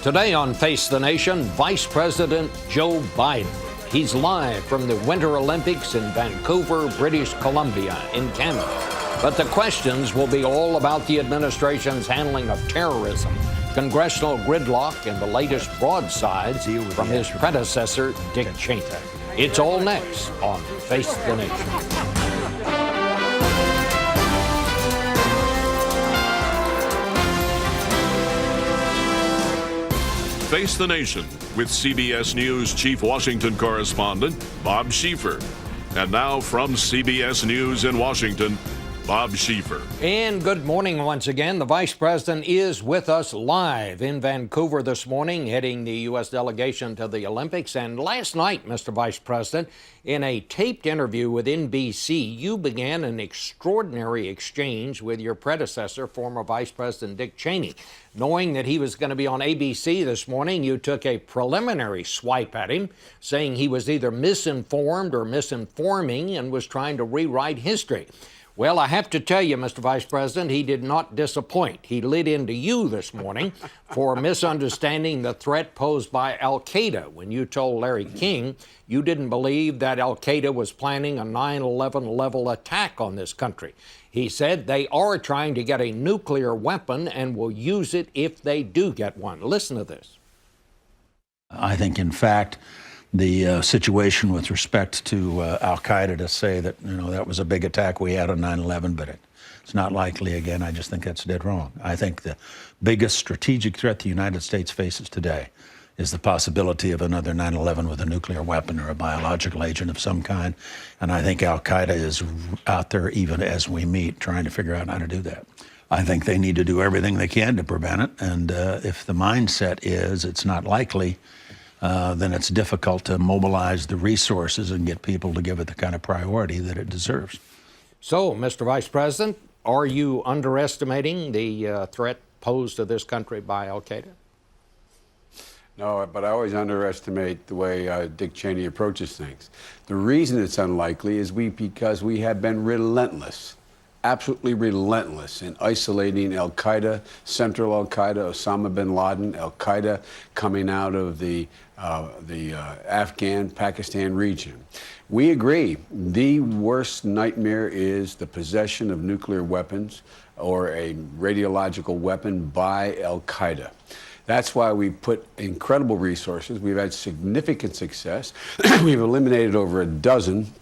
Today on Face the Nation, Vice President Joe Biden. He's live from the Winter Olympics in Vancouver, British Columbia, in Canada. But the questions will be all about the administration's handling of terrorism, congressional gridlock, and the latest broadsides from his predecessor, Dick Cheney. It's all next on Face the Nation. Face the Nation with CBS News Chief Washington Correspondent Bob Schieffer. And now from CBS News in Washington, Bob Schieffer. And good morning once again. The Vice President is with us live in Vancouver this morning, heading the U.S. delegation to the Olympics. And last night, Mr. Vice President, in a taped interview with NBC, you began an extraordinary exchange with your predecessor, former Vice President Dick Cheney. Knowing that he was going to be on ABC this morning, you took a preliminary swipe at him, saying he was either misinformed or misinforming and was trying to rewrite history. Well, I have to tell you, Mr. Vice President, he did not disappoint. He lit into you this morning for misunderstanding the threat posed by al-Qaeda when you told Larry King you didn't believe that al-Qaeda was planning a 9/11 level attack on this country. He said they are trying to get a nuclear weapon and will use it if they do get one. Listen to this. I think, in fact, the situation with respect to al-Qaeda to say that, that was a big attack we had on 9/11, but it's not likely again. I just think that's dead wrong. I think the biggest strategic threat the United States faces today is the possibility of another 9/11 with a nuclear weapon or a biological agent of some kind. And I think al-Qaeda is out there, even as we meet, trying to figure out how to do that. I think they need to do everything they can to prevent it. And if the mindset is it's not likely, then it's difficult to mobilize the resources and get people to give it the kind of priority that it deserves. So, Mr. Vice President, are you underestimating the threat posed to this country by al-Qaeda? No, but I always underestimate the way Dick Cheney approaches things. The reason it's unlikely is because we have been relentless, absolutely relentless in isolating al-Qaeda, Central al-Qaeda, Osama bin Laden, al-Qaeda coming out of the Afghan-Pakistan region. We agree. The worst nightmare is the possession of nuclear weapons or a radiological weapon by al-Qaeda. That's why we put incredible resources. We've had significant success. We've eliminated over a dozen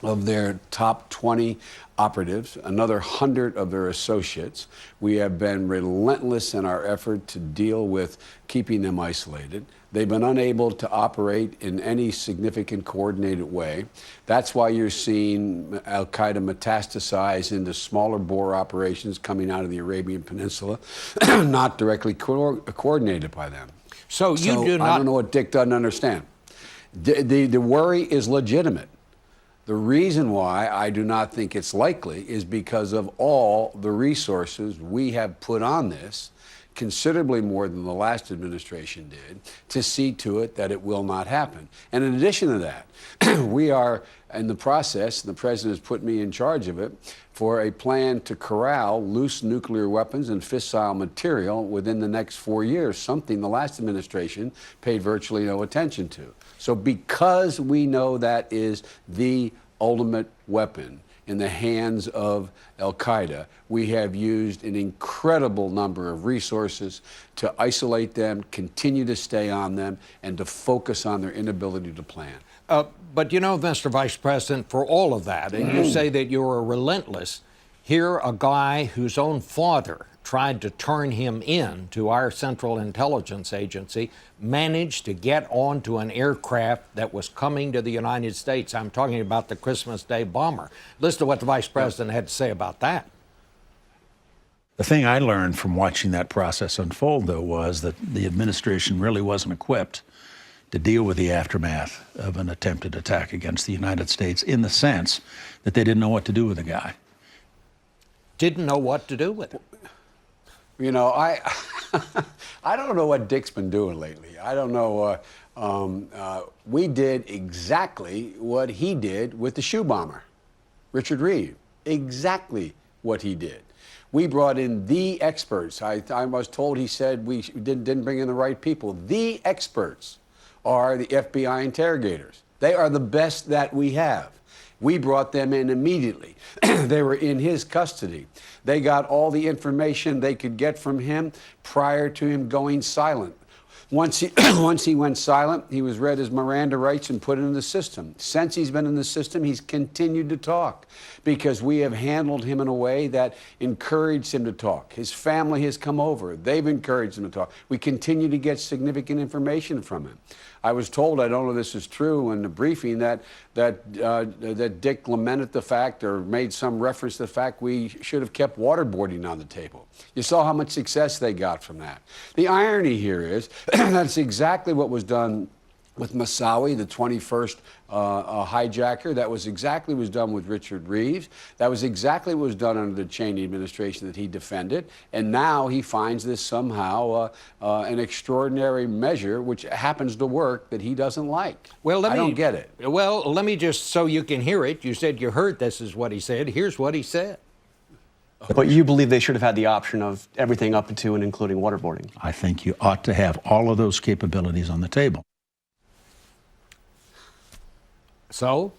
of their top 20 operatives, another 100 of their associates. We have been relentless in our effort to deal with keeping them isolated. They've been unable to operate in any significant coordinated way. That's why you're seeing al-Qaeda metastasize into smaller bore operations coming out of the Arabian Peninsula, not directly coordinated by them. So do not... I don't know what Dick doesn't understand. The worry is legitimate. The reason why I do not think it's likely is because of all the resources we have put on this, considerably more than the last administration did, to see to it that it will not happen. And in addition to that, we are in the process, and the president has put me in charge of it, for a plan to corral loose nuclear weapons and fissile material within the next 4 years, something the last administration paid virtually no attention to. So because we know that is the ultimate weapon in the hands of al-Qaeda, we have used an incredible number of resources to isolate them, continue to stay on them, and to focus on their inability to plan. But Mr. Vice President, for all of that, and you say that you're relentless, here a guy whose own father tried to turn him in to our Central Intelligence Agency, managed to get onto an aircraft that was coming to the United States. I'm talking about the Christmas Day bomber. Listen to what the Vice President had to say about that. The thing I learned from watching that process unfold, though, was that the administration really wasn't equipped to deal with the aftermath of an attempted attack against the United States, in the sense that they didn't know what to do with the guy. Didn't know what to do with it. I don't know what Dick's been doing lately. I don't know. We did exactly what he did with the shoe bomber, Richard Reeve. Exactly what he did. We brought in the experts. I was told he said we didn't bring in the right people. The experts are the FBI interrogators. They are the best that we have. We brought them in immediately. They were in his custody. They got all the information they could get from him prior to him going silent. Once he went silent, he was read his Miranda rights and put into the system. Since he's been in the system, he's continued to talk because we have handled him in a way that encouraged him to talk. His family has come over. They've encouraged him to talk. We continue to get significant information from him. I was told, I don't know if this is true, in the briefing that Dick lamented the fact or made some reference to the fact we should have kept waterboarding on the table. You saw how much success they got from that. The irony here is that's exactly what was done with Moussaoui, the 21st hijacker. That was exactly what was done with Richard Reeves. That was exactly what was done under the Cheney administration that he defended. And now he finds this somehow an extraordinary measure which happens to work that he doesn't like. Well, I don't get it. Well, let me just, so you can hear it. You said you heard this is what he said. Here's what he said. But you believe they should have had the option of everything up to and including waterboarding? I think you ought to have all of those capabilities on the table. So?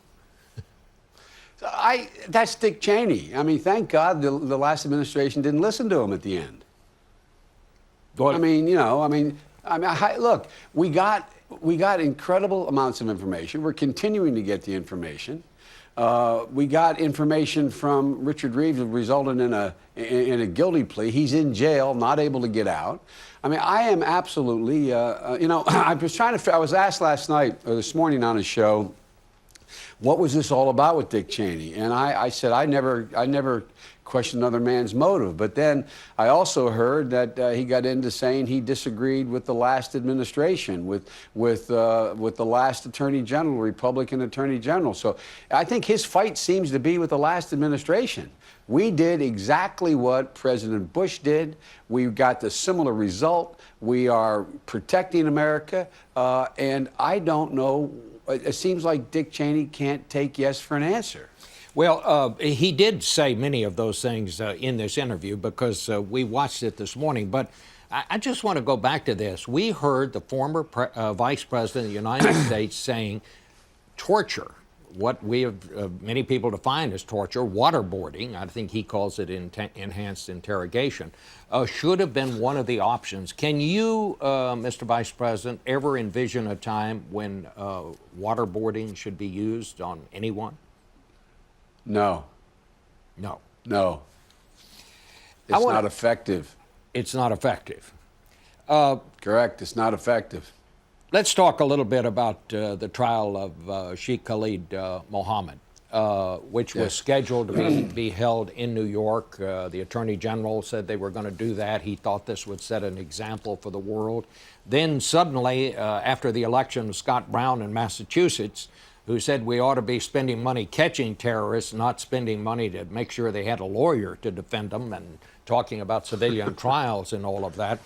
That's Dick Cheney. I mean, thank God the last administration didn't listen to him at the end. What? I mean, you know, look, we got incredible amounts of information. We're continuing to get the information. We got information from Richard Reeves that resulted in a guilty plea. He's in jail, not able to get out. I mean, I am absolutely, you know, I was asked last night or this morning on a show, what was this all about with Dick Cheney? And I said, I never questioned another man's motive. But then I also heard that he got into saying he disagreed with the last administration, with the last Attorney General, Republican Attorney General. So I think his fight seems to be with the last administration. We did exactly what President Bush did. We got the similar result. We are protecting America. And I don't know. It seems like Dick Cheney can't take yes for an answer. Well, he did say many of those things in this interview because we watched it this morning. But I just want to go back to this. We heard the former Vice President of the United States saying torture, what we have many people define as torture, waterboarding, I think he calls it enhanced interrogation, should have been one of the options. Can you, Mr. Vice President, ever envision a time when waterboarding should be used on anyone? No. No. No. It's not effective. It's not effective. Correct. It's not effective. Let's talk a little bit about the trial of Sheikh Khalid Mohammed, which was scheduled to be held in New York. The Attorney General said they were going to do that. He thought this would set an example for the world. Then suddenly, after the election of Scott Brown in Massachusetts, who said we ought to be spending money catching terrorists, not spending money to make sure they had a lawyer to defend them, and talking about civilian trials and all of that.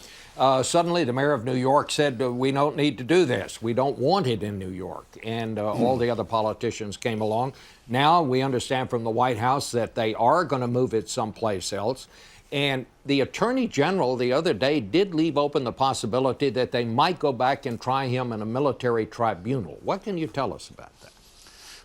Suddenly, the mayor of New York said, we don't need to do this. We don't want it in New York. And all the other politicians came along. Now we understand from the White House that they are going to move it someplace else. And the Attorney General the other day did leave open the possibility that they might go back and try him in a military tribunal. What can you tell us about that?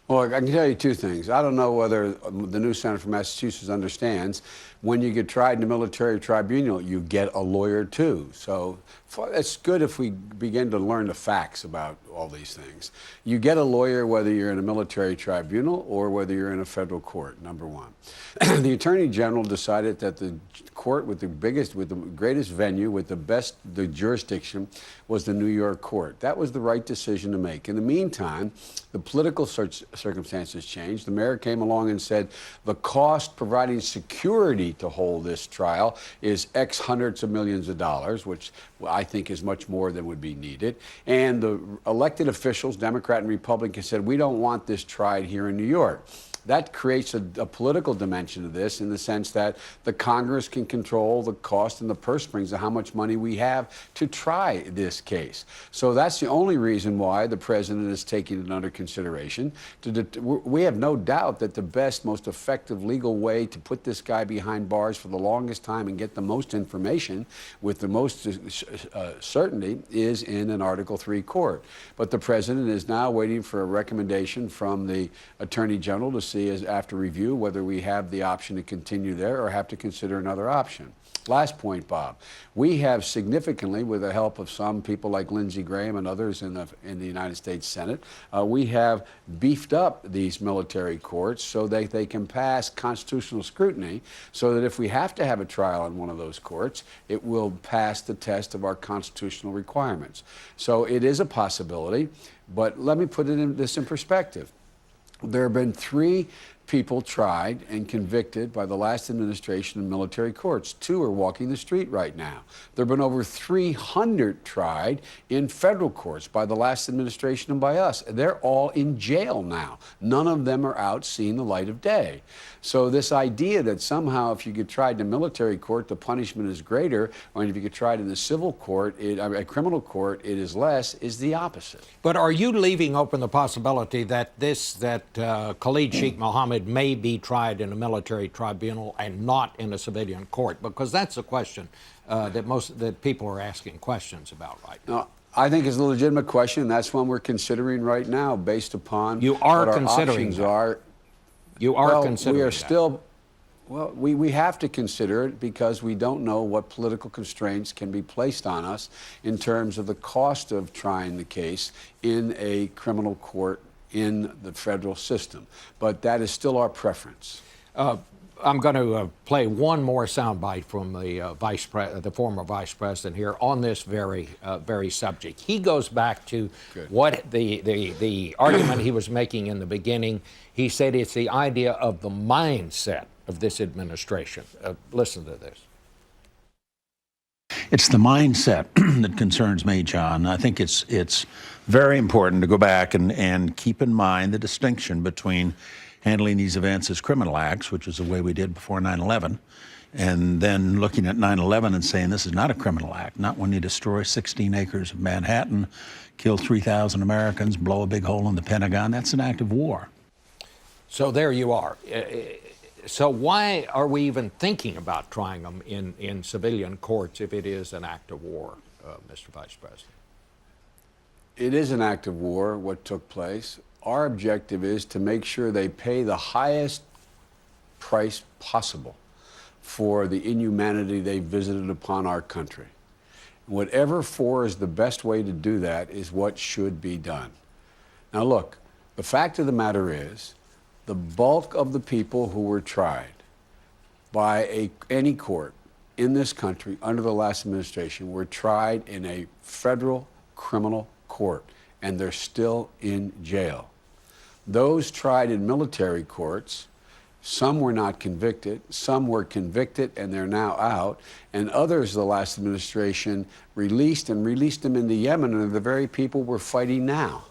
Well, I can tell you two things. I don't know whether the new senator from Massachusetts understands when you get tried in a military tribunal, you get a lawyer too. So it's good if we begin to learn the facts about all these things. You get a lawyer whether you're in a military tribunal or whether you're in a federal court, number one. The Attorney General decided that the court with the greatest venue, with the jurisdiction, was the New York court. That was the right decision to make. In the meantime, the political circumstances changed. The mayor came along and said the cost providing security to hold this trial is X hundreds of millions of dollars, which I think is much more than would be needed. And the elected officials, Democrat and Republican, said we don't want this tried here in New York. That creates a political dimension of this in the sense that the Congress can control the cost and the purse strings of how much money we have to try this case. So that's the only reason why the president is taking it under consideration. We have no doubt that the best, most effective legal way to put this guy behind bars for the longest time and get the most information with the most certainty is in an Article 3 court. But the president is now waiting for a recommendation from the Attorney General to see, as after review, whether we have the option to continue there or have to consider another option. Last point, Bob. We have significantly, with the help of some people like Lindsey Graham and others in the United States Senate, we have beefed up these military courts so that they can pass constitutional scrutiny, so that if we have to have a trial in one of those courts, it will pass the test of our constitutional requirements. So it is a possibility, but let me put this in perspective. There have been 3 people tried and convicted by the last administration in military courts. 2 are walking the street right now. There have been over 300 tried in federal courts by the last administration and by us. They're all in jail now. None of them are out seeing the light of day. So this idea that somehow if you get tried in a military court, the punishment is greater, or if you get tried in a civil court, a criminal court, it is less, is the opposite. But are you leaving open the possibility that Khalid Sheikh Mohammed may be tried in a military tribunal and not in a civilian court? Because that's a question that people are asking questions about right now. No, I think it's a legitimate question, and that's one we're considering right now, based upon You are what our considering options that. are. You are Well, considering we are that. still. Well, we have to consider it because we don't know what political constraints can be placed on us in terms of the cost of trying the case in a criminal court in the federal system. But that is still our preference. I'm going to play one more soundbite from the former vice president here on this very subject. He goes back to what the argument he was making in the beginning. He said it's the idea of the mindset of this administration. Listen to this. It's the mindset that concerns me, John. I think it's very important to go back and keep in mind the distinction between handling these events as criminal acts, which is the way we did before 9/11, and then looking at 9/11 and saying this is not a criminal act, not when you destroy 16 acres of Manhattan, kill 3,000 Americans, blow a big hole in the Pentagon. That's an act of war. So there you are. So why are we even thinking about trying them in civilian courts if it is an act of war, Mr. Vice President? It is an act of war, what took place. Our objective is to make sure they pay the highest price possible for the inhumanity they visited upon our country. Whatever for is the best way to do that is what should be done. Now look, the fact of the matter is, the bulk of the people who were tried by any court in this country under the last administration were tried in a federal criminal court, and they're still in jail. Those tried in military courts, some were not convicted, some were convicted and they're now out, and others the last administration released them into Yemen, and the very people we're fighting now.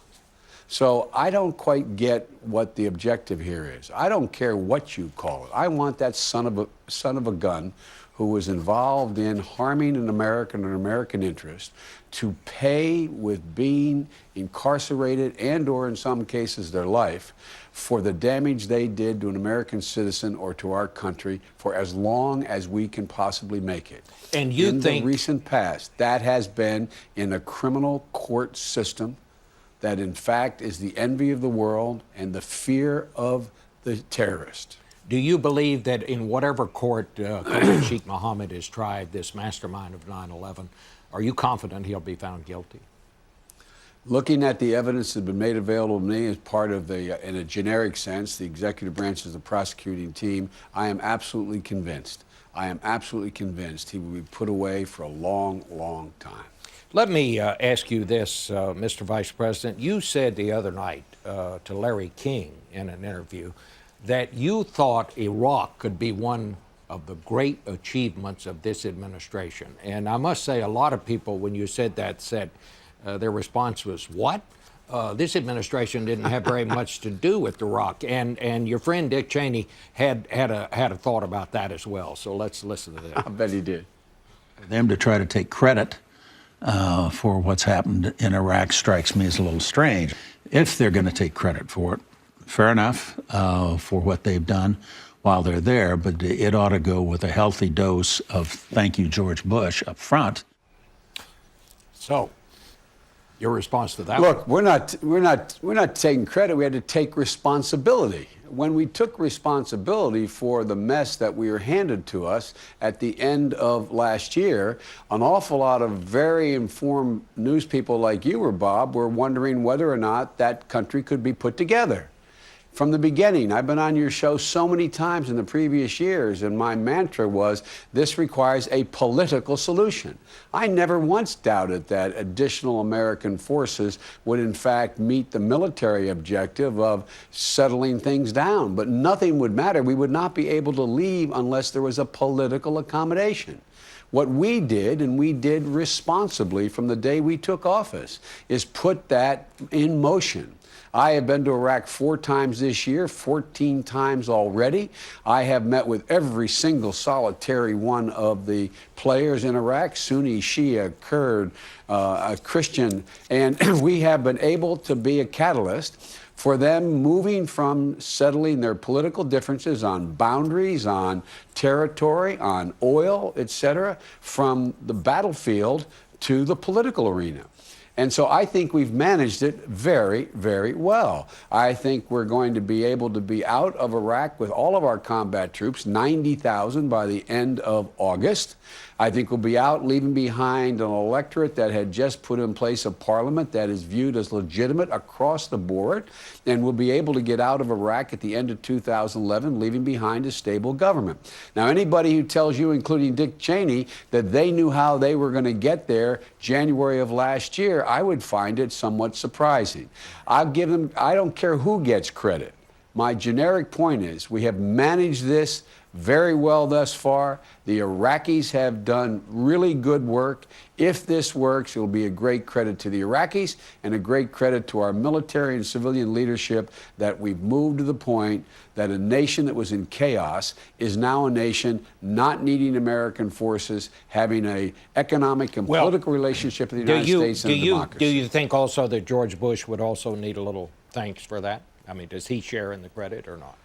So I don't quite get what the objective here is. I don't care what you call it. I want that son of a gun who was involved in harming an American interest to pay with being incarcerated and/or in some cases their life for the damage they did to an American citizen or to our country for as long as we can possibly make it. And you in think the recent past, that has been in a criminal court system that in fact is the envy of the world and the fear of the terrorist. Do you believe that in whatever court Khalid Sheikh Mohammed is tried, this mastermind of 9/11, are you confident he'll be found guilty? Looking at the evidence that's been made available to me as part of in a generic sense, the executive branch is the prosecuting team, I am absolutely convinced. I am absolutely convinced he will be put away for a long, long time. Let me ask you this, Mr. Vice President. You said the other night to Larry King in an interview that you thought Iraq could be one of the great achievements of this administration. And I must say, a lot of people, when you said that, said their response was, what? this administration didn't have very much to do with Iraq, and your friend Dick Cheney had a thought about that as well. So let's listen to that. I bet he did. For them to try to take credit for what's happened in Iraq strikes me as a little strange. If they're going to take credit for it, fair enough for what they've done while they're there, but it ought to go with a healthy dose of thank you, George Bush, up front. So, your response to that? Look, we're not taking credit. We had to take responsibility. When we took responsibility for the mess that we were handed to us at the end of last year, an awful lot of very informed news people like you were, Bob, were wondering whether or not that country could be put together. From the beginning, I've been on your show so many times in the previous years, and my mantra was, this requires a political solution. I never once doubted that additional American forces would in fact meet the military objective of settling things down, but nothing would matter. We would not be able to leave unless there was a political accommodation. What we did, and we did responsibly from the day we took office, is put that in motion. I have been to Iraq 4 times this year, 14 times already. I have met with every single solitary one of the players in Iraq, Sunni, Shia, Kurd, Christian, and we have been able to be a catalyst for them moving from settling their political differences on boundaries, on territory, on oil, etc., from the battlefield to the political arena. And so I think we've managed it very, very well. I think we're going to be able to be out of Iraq with all of our combat troops, 90,000 by the end of August. I think we'll be out leaving behind an electorate that had just put in place a parliament that is viewed as legitimate across the board. And we'll be able to get out of Iraq at the end of 2011, leaving behind a stable government. Now, anybody who tells you, including Dick Cheney, that they knew how they were going to get there January of last year, I would find it somewhat surprising. I'll give them, I don't care who gets credit. My generic point is we have managed this very well thus far. The Iraqis have done really good work. If this works, it will be a great credit to the Iraqis and a great credit to our military and civilian leadership that we've moved to the point that a nation that was in chaos is now a nation not needing American forces, having an economic and political relationship with the United States and democracy. Do you think also that George Bush would also need a little thanks for that? I mean, does he share in the credit or not?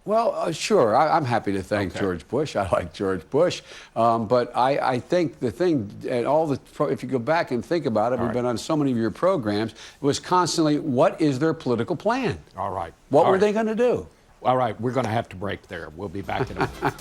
Well, sure. I'm happy to thank George Bush. I like George Bush. But I think the thing, and if you go back and think about it, we've been on so many of your programs, it was constantly, what is their political plan? All right. What were they going to do? All right. We're going to have to break there. We'll be back in a minute.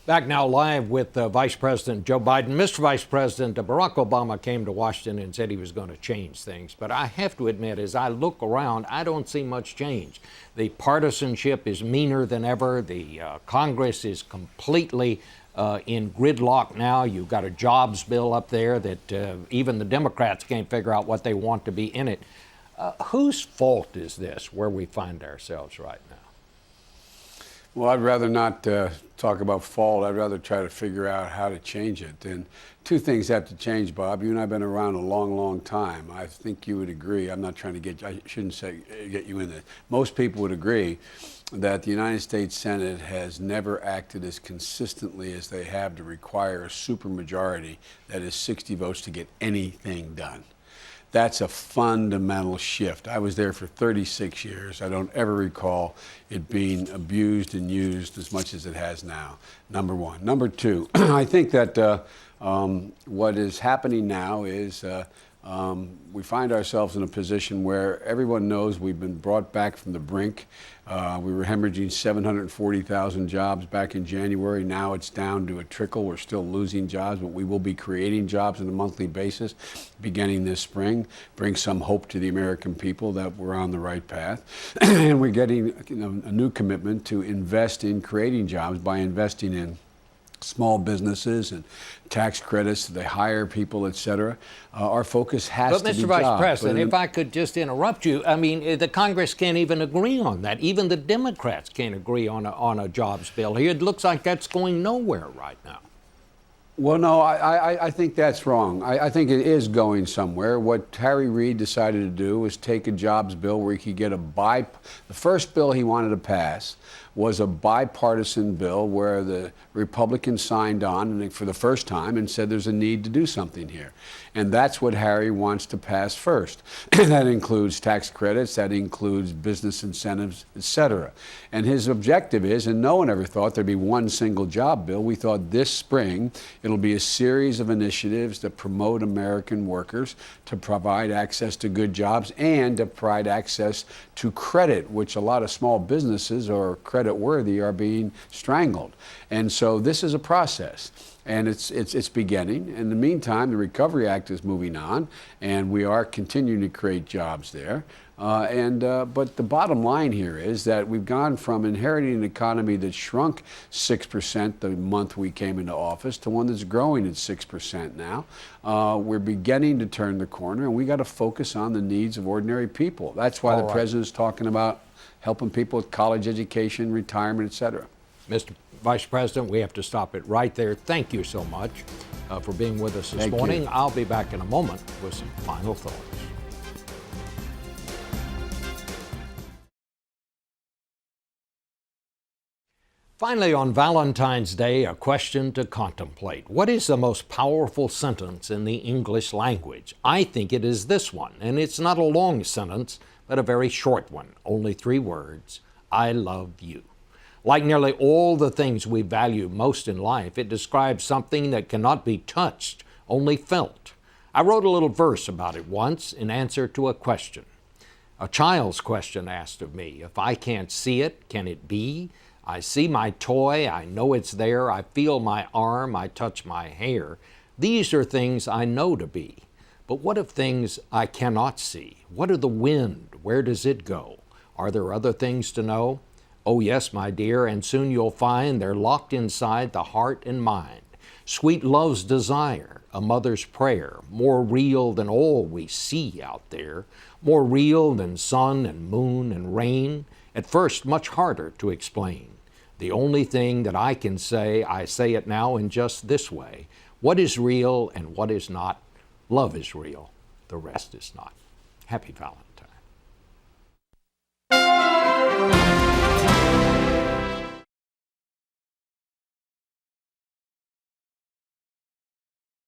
Back now live with Vice President Joe Biden. Mr. Vice President, Barack Obama came to Washington and said he was going to change things. But I have to admit, as I look around, I don't see much change. The partisanship is meaner than ever. The Congress is completely in gridlock now. You've got a jobs bill up there that even the Democrats can't figure out what they want to be in it. Whose fault is this, where we find ourselves right now? Well, I'd rather not talk about fault. I'd rather try to figure out how to change it. And 2 things have to change, Bob. You and I have been around a long, long time. I think you would agree. I'm not trying to I shouldn't say get you in there. Most people would agree that the United States Senate has never acted as consistently as they have to require a supermajority, that is 60 votes, to get anything done. That's a fundamental shift. I was there for 36 years. I don't ever recall it being abused and used as much as it has now, number one. Number two, I think that what is happening now is we find ourselves in a position where everyone knows we've been brought back from the brink. We were hemorrhaging 740,000 jobs back in January. Now it's down to a trickle. We're still losing jobs, but we will be creating jobs on a monthly basis beginning this spring. Bring some hope to the American people that we're on the right path. And we're getting a new commitment to invest in creating jobs by investing in small businesses and tax credits, they hire people, et cetera. Our focus has But to be Mr. Vice jobs. President, if I could just interrupt you, I mean, the Congress can't even agree on that. Even the Democrats can't agree on a jobs bill here. It looks like that's going nowhere right now. Well, no, I think that's wrong. I think it is going somewhere. What Harry Reid decided to do was take a jobs bill where he could get the first bill he wanted to pass was a bipartisan bill where the Republicans signed on and for the first time and said there's a need to do something here. And that's what Harry wants to pass first. That includes tax credits, that includes business incentives, et cetera. And his objective is, and no one ever thought there'd be one single job bill. We thought this spring it'll be a series of initiatives that promote American workers to provide access to good jobs and to provide access to credit, which a lot of small businesses or credit worthy are being strangled. And so this is a process. And it's beginning. In the meantime, the Recovery Act is moving on, and we are continuing to create jobs there. But the bottom line here is that we've gone from inheriting an economy that shrunk 6% the month we came into office to one that's growing at 6% now. We're beginning to turn the corner, and we got to focus on the needs of ordinary people. That's why the president's talking about helping people with college education, retirement, et cetera. Mr. Vice President, we have to stop it right there. Thank you so much for being with us this morning. I'll be back in a moment with some final thoughts. Finally, on Valentine's Day, a question to contemplate. What is the most powerful sentence in the English language? I think it is this one, and it's not a long sentence, but a very short one, only 3 words. I love you. Like nearly all the things we value most in life, it describes something that cannot be touched, only felt. I wrote a little verse about it once in answer to a question. A child's question asked of me, if I can't see it, can it be? I see my toy, I know it's there, I feel my arm, I touch my hair. These are things I know to be. But what of things I cannot see? What of the wind? Where does it go? Are there other things to know? Oh yes, my dear, and soon you'll find they're locked inside the heart and mind. Sweet love's desire, a mother's prayer, more real than all we see out there, more real than sun and moon and rain, at first much harder to explain. The only thing that I can say, I say it now in just this way. What is real and what is not? Love is real, the rest is not. Happy Valentine.